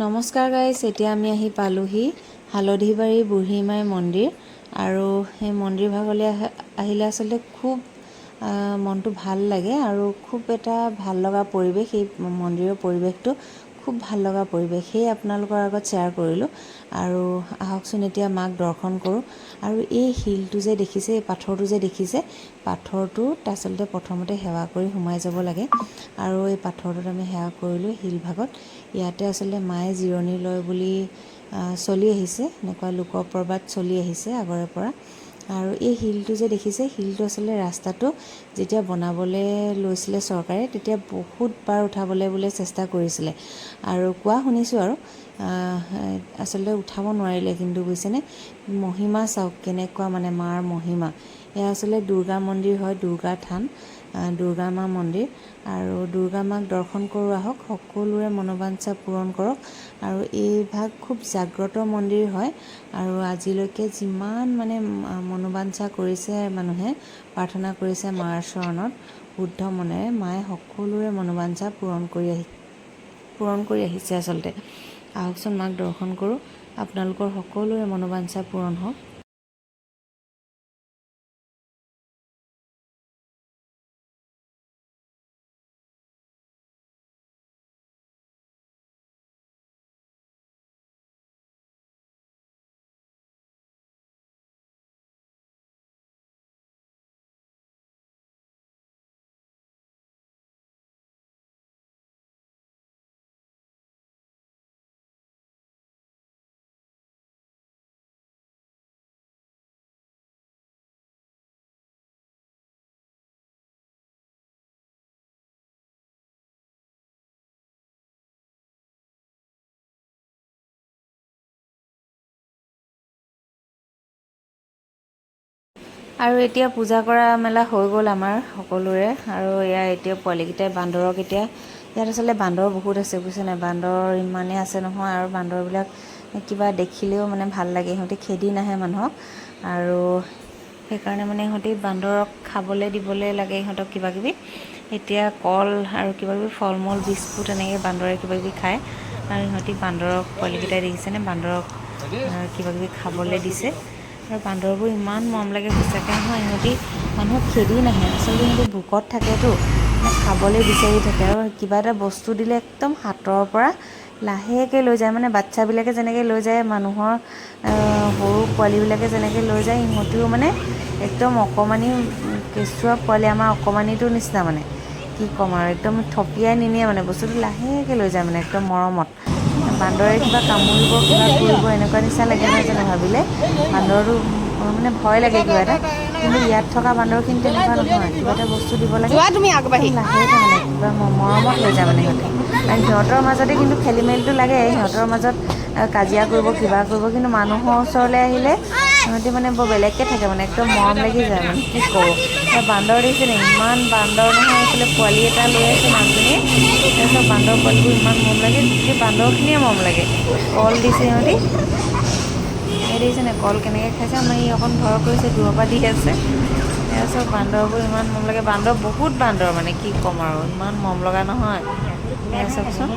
নমস্কাৰ গাইছ, এতিয়া আমি আহি পালোহি হালধিবাৰী বুঢ়ীমাই মন্দিৰ। আৰু সেই মন্দিৰ ভাগলৈ আহিলে আচলতে খুব মনটো ভাল লাগে আৰু খুব এটা ভাল লগা পৰিৱেশ। এই মন্দিৰৰ পৰিৱেশটো খুব ভাল লগা পৰিৱেশ, সেয়ে আপোনালোকৰ আগত শ্বেয়াৰ কৰিলোঁ। আৰু আহকচোন এতিয়া মাক দৰ্শন কৰোঁ। আৰু এই শিলটো যে দেখিছে, এই পাথৰটো যে দেখিছে, পাথৰটোত আচলতে প্ৰথমতে সেৱা কৰি সোমাই যাব লাগে। আৰু এই পাথৰটোত আমি সেৱা কৰিলোঁ শিলভাগত। ইয়াতে আচলতে মায়ে জিৰণি লয় বুলি চলি আহিছে, এনেকুৱা লোকপ্ৰবাদ চলি আহিছে আগৰে পৰা। আৰু এই শিলটো যে দেখিছে, শিলটো আচলতে ৰাস্তাটো যেতিয়া বনাবলৈ লৈছিলে চৰকাৰে, তেতিয়া বহুতবাৰ উঠাবলৈ বোলে চেষ্টা কৰিছিলে। আৰু কোৱা শুনিছোঁ আৰু আচলতে উঠাব নোৱাৰিলে, কিন্তু বুজিছেনে, মহিমা চাওক কেনেকুৱা, মানে মাৰ মহিমা। এয়া আচলতে দুৰ্গা মন্দিৰ হয়, দুৰ্গা থান, দুৰ্গা মা মন্দিৰ। আৰু দুৰ্গা মাক দৰ্শন কৰোঁ আহক, সকলোৰে মনোবাঞ্ছা পূৰণ কৰক। আৰু এই ভাগ খুব জাগ্ৰত মন্দিৰ হয়। আৰু আজিলৈকে যিমান মানে মনোবাঞ্ছা কৰিছে মানুহে, প্ৰাৰ্থনা কৰিছে মাৰ চৰণত শুদ্ধ মনেৰে, মায়ে সকলোৰে মনোবাঞ্ছা পূৰণ কৰি আহিছে আচলতে। আহকচোন মাক দৰ্শন কৰোঁ, আপোনালোকৰ সকলোৰে মনোবাঞ্ছা পূৰণ হওক। আৰু এতিয়া পূজা কৰা মেলা হৈ গ'ল আমাৰ সকলোৰে। আৰু এয়া এতিয়া পোৱালিকেইটাই বান্দৰক, এতিয়া ইয়াত আচলতে বান্দৰ বহুত আছে বুজিছে নাই, বান্দৰ ইমানেই আছে নহয়। আৰু বান্দৰবিলাক কিবা দেখিলেও মানে ভাল লাগে, সিহঁতি খেদি নাহে মানুহক। আৰু সেইকাৰণে মানে সিহঁতি বান্দৰক খাবলৈ দিবলৈ লাগে, সিহঁতক কিবাকিবি এতিয়া কল আৰু কিবাকিবি ফল মূল বিস্কুট এনেকৈ বান্দৰে কিবাকিবি খায়। আৰু সিহঁতি বান্দৰক, পোৱালিকেইটাই দেখিছেনে, বান্দৰক কিবাকিবি খাবলৈ দিছে। আৰু বান্দৰবোৰ ইমান মৰম লাগে সঁচাকৈ নহয়, সিহঁতি মানুহক খেদি নাহে। আচলতে সিহঁতি ভোকত থাকেতো, মানে খাবলৈ বিচাৰি থাকে। আৰু কিবা এটা বস্তু দিলে একদম হাতৰ পৰা লাহেকৈ লৈ যায়, মানে বাচ্ছাবিলাকে যেনেকৈ লৈ যায়, মানুহৰ সৰু পোৱালিবিলাকে যেনেকৈ লৈ যায়, সিহঁতিও মানে একদম অকণমানি কেঁচুৱা পোৱালি, আমাৰ অকণমানিটোৰ নিচিনা মানে, কি ক'ম আৰু, একদম থপিয়াই নিনিয়ে মানে, বস্তুটো লাহেকৈ লৈ যায় মানে একদম মৰমত। বান্দৰে কিবা কামুৰিব, কিবা কৰিব, এনেকুৱা নিচিনা লাগে নহয় জানো ভাবিলে। বান্দৰটো মানে ভয় লাগে কিবা এটা, কিন্তু ইয়াত থকা বান্দৰখিনি তেনেকুৱা নহয়। কিবা এটা বস্তু দিব লাগে, লাহেকৈ মানে কিবা মৰমত লৈ যায় মানে সিহঁতে। আৰু সিহঁতৰ মাজতে কিন্তু খেলি মেলিটো লাগে, সিহঁতৰ মাজত কাজিয়া কৰিব, কিবা কৰিব, কিন্তু মানুহৰ ওচৰলৈ আহিলে সিহঁতি মানে বৰ বেলেগকৈ থাকে, মানে একদম মৰম লাগি যায় মানে, কি ক'ব। বান্দৰ দেখিছেনে, ইমান বান্দৰ নহয়, এইফালে পোৱালি এটা লৈ আছে মানুহজনীয়ে। তাৰপিছত বান্দৰ পোৱালিবোৰ ইমান মৰম লাগে, গোটেই বান্দৰখিনিয়ে মৰম লাগে। কল দিছে সিহঁতি, এই দেখিছেনে কল কেনেকৈ খাইছে। আমাৰ ই অকণ ভয় কৰিছে, দূৰৰ পৰা দি আছে। তাৰপিছত বান্দৰবোৰ ইমান মৰম লাগে, বান্দৰ বহুত বান্দৰ মানে, কি ক'ম আৰু, ইমান মৰম লগা নহয়। এয়া চাওকচোন,